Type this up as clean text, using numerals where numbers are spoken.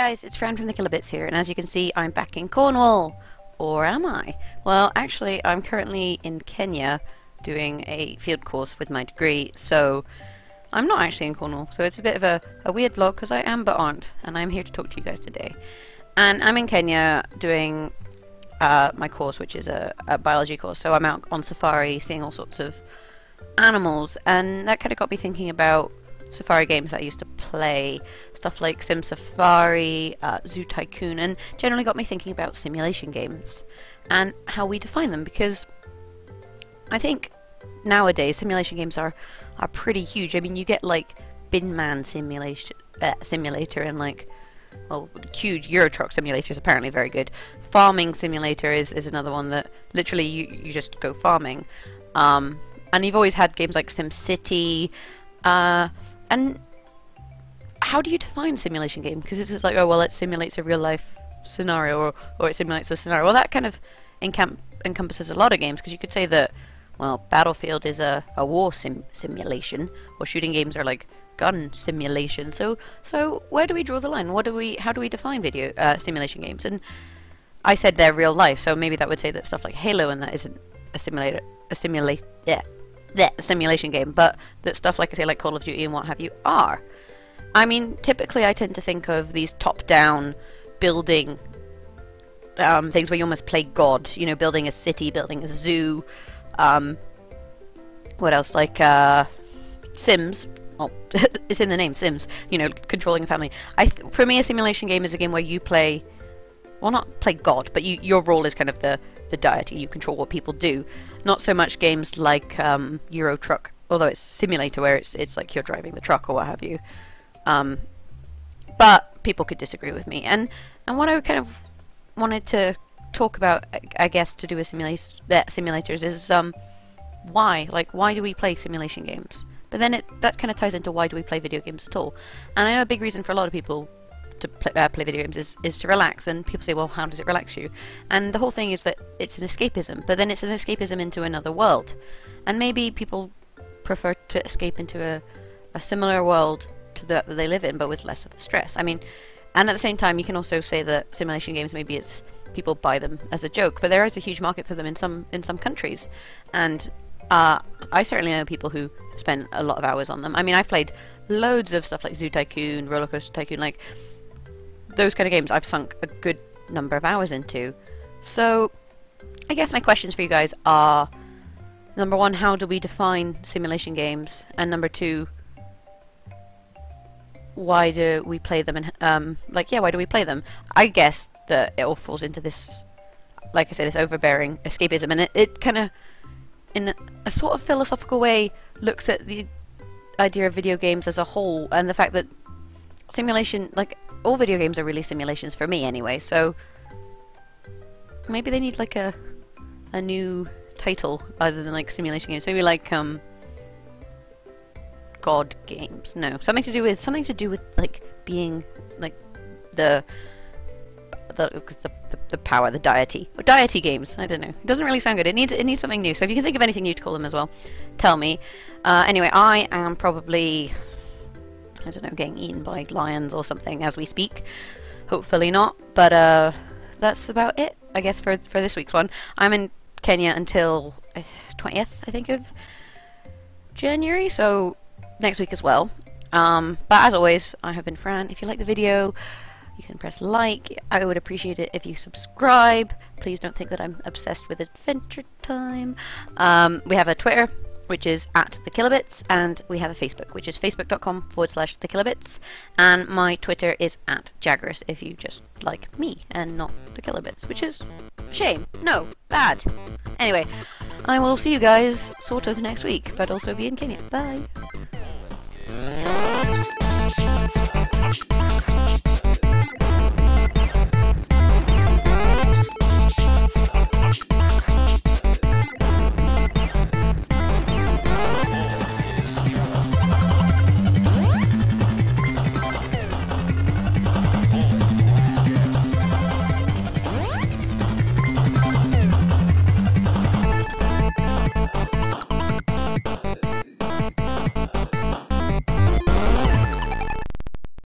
guys, it's Fran from the Kilobits here, and as you can see, I'm back in Cornwall. Or am I? Well, actually, I'm currently in Kenya doing a field course with my degree, so I'm not actually in Cornwall, so it's a bit of a weird vlog, because I am but aren't, and I'm here to talk to you guys today. And I'm in Kenya doing my course, which is a biology course, so I'm out on safari seeing all sorts of animals, and that kind of got me thinking about safari games that I used to play, stuff like Sim Safari, Zoo Tycoon, and generally got me thinking about simulation games and how we define them, because I think nowadays simulation games are pretty huge. I mean, you get like Bin Man simulator and like, well, huge Euro Truck Simulator is apparently very good. Farming Simulator is another one that literally you just go farming. And you've always had games like Sim City, and how do you define simulation game? Because it's just like, oh well, it simulates a real life scenario, or it simulates a scenario. Well, that kind of encompasses a lot of games, because you could say that, well, Battlefield is a war simulation, or shooting games are like gun simulation. So where do we draw the line? How do we define video simulation games? And I said they're real life, so maybe that would say that stuff like Halo and that isn't a simulation game, but that stuff like I say like Call of Duty and what have you are. I mean, typically I tend to think of these top-down building things where you almost play God, you know, building a city, building a zoo, what else, like Sims. Oh, it's in the name, Sims, you know, controlling a family. For me, a simulation game is a game where you play, well, not play God, but your role is kind of the deity. You control what people do. Not so much games like Euro Truck, although it's simulator where it's like you're driving the truck or what have you. But people could disagree with me. And what I kind of wanted to talk about, I guess, to do with simulators is why? Like, why do we play simulation games? But then that kind of ties into why do we play video games at all? And I know a big reason for a lot of people to play video games is to relax, and people say, well, how does it relax you? And the whole thing is that it's an escapism, but then it's an escapism into another world, and maybe people prefer to escape into a similar world to that they live in, but with less of the stress. I mean, and at the same time, you can also say that simulation games, maybe it's people buy them as a joke, but there is a huge market for them in some countries, and I certainly know people who spend a lot of hours on them. I mean, I've played loads of stuff like Zoo Tycoon, Roller Coaster Tycoon, like those kind of games I've sunk a good number of hours into. So I guess my questions for you guys are, number one, how do we define simulation games? And number two, why do we play them? And why do we play them? I guess that it all falls into this, like I say, this overbearing escapism, and it kind of, in a sort of philosophical way, looks at the idea of video games as a whole, and the fact that simulation, like, all video games are really simulations for me anyway, so maybe they need like a new title other than like simulation games. Maybe like God games. No, something to do with like being like the power, the deity, or deity games. I don't know. It doesn't really sound good. It needs something new. So if you can think of anything new to call them as well, tell me. Anyway, I am probably, I don't know, getting eaten by lions or something as we speak. Hopefully not, but that's about it, I guess, for this week's one. I'm in Kenya until 20th, I think, of January, so next week as well. But as always, I have been Fran. If you like the video, you can press like. I would appreciate it if you subscribe. Please don't think that I'm obsessed with Adventure Time. We have a Twitter, which is @thekilobits, and we have a Facebook, which is facebook.com/thekilobits, and my Twitter is @Jaggerus, if you just like me and not the Kilobits, which is a shame. No, bad. Anyway, I will see you guys sort of next week, but also be in Kenya. Bye.